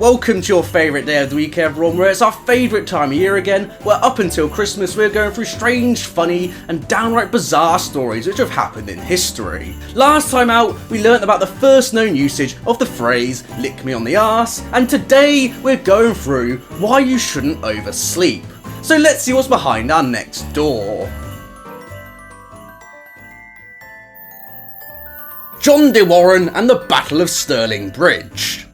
Welcome to your favourite day of the week, everyone, where it's our favourite time of year again, where up until Christmas we're going through strange, funny and downright bizarre stories which have happened in history. Last time out we learnt about the first known usage of the phrase "lick me on the arse," and today we're going through why you shouldn't oversleep. So let's see what's behind our next door. John de Warenne and the Battle of Stirling Bridge.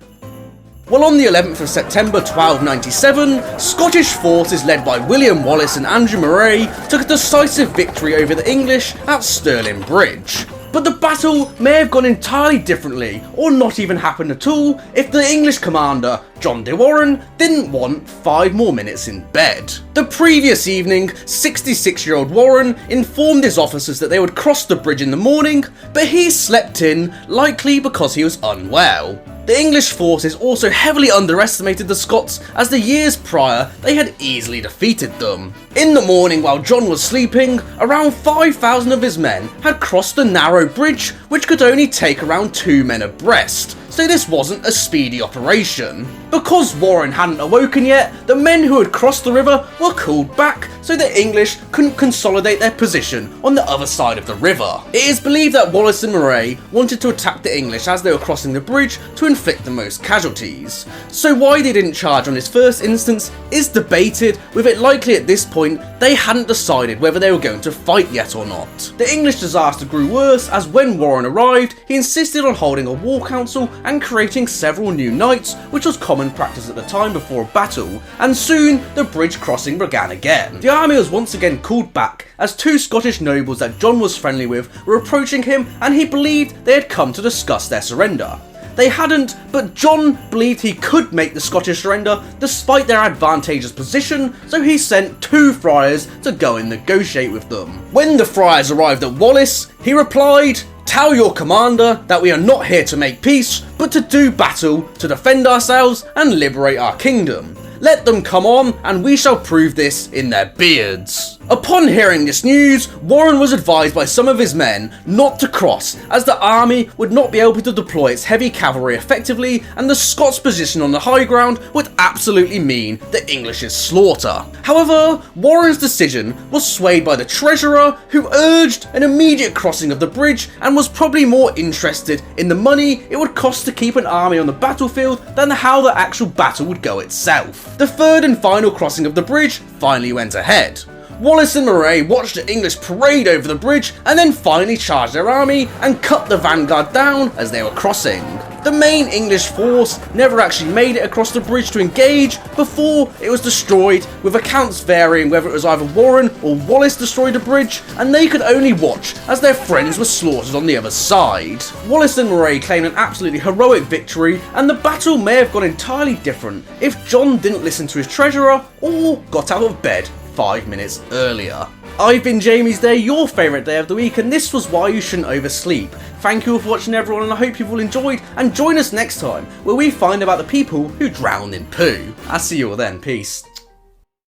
Well, on the 11th of September 1297, Scottish forces led by William Wallace and Andrew Murray took a decisive victory over the English at Stirling Bridge. But the battle may have gone entirely differently, or not even happened at all, if the English commander, John de Warenne, didn't want 5 more minutes in bed. The previous evening, 66-year-old Warenne informed his officers that they would cross the bridge in the morning, but he slept in, likely because he was unwell. The English forces also heavily underestimated the Scots, as the years prior they had easily defeated them. In the morning, while John was sleeping, around 5,000 of his men had crossed the narrow bridge, which could only take around 2 men abreast, so this wasn't a speedy operation. Because Warenne hadn't awoken yet, the men who had crossed the river were called back so the English couldn't consolidate their position on the other side of the river. It is believed that Wallace and Murray wanted to attack the English as they were crossing the bridge to inflict the most casualties. So why they didn't charge on this first instance is debated, with it likely at this point they hadn't decided whether they were going to fight yet or not. The English disaster grew worse as when Warenne arrived, he insisted on holding a war council and creating several new knights, which was common practice at the time before a battle, and soon the bridge crossing began again. The army was once again called back as 2 Scottish nobles that John was friendly with were approaching him, and he believed they had come to discuss their surrender. They hadn't, but John believed he could make the Scottish surrender despite their advantageous position, so he sent 2 friars to go and negotiate with them. When the friars arrived at Wallace, he replied, "Tell your commander that we are not here to make peace, but to do battle, to defend ourselves and liberate our kingdom. Let them come on, and we shall prove this in their beards." Upon hearing this news, Warenne was advised by some of his men not to cross, as the army would not be able to deploy its heavy cavalry effectively, and the Scots' position on the high ground would absolutely mean the English's slaughter. However, Warrenne's decision was swayed by the treasurer, who urged an immediate crossing of the bridge and was probably more interested in the money it would cost to keep an army on the battlefield than how the actual battle would go itself. The third and final crossing of the bridge finally went ahead. Wallace and Murray watched the English parade over the bridge and then finally charged their army and cut the vanguard down as they were crossing. The main English force never actually made it across the bridge to engage before it was destroyed, with accounts varying whether it was either Warenne or Wallace destroyed the bridge, and they could only watch as their friends were slaughtered on the other side. Wallace and Murray claimed an absolutely heroic victory, and the battle may have gone entirely different if John didn't listen to his treasurer or got out of bed 5 minutes earlier. I've been Jamie's Day, your favourite day of the week, and this was why you shouldn't oversleep. Thank you all for watching, everyone, and I hope you've all enjoyed, and join us next time where we find about the people who drowned in poo. I'll see you all then, peace.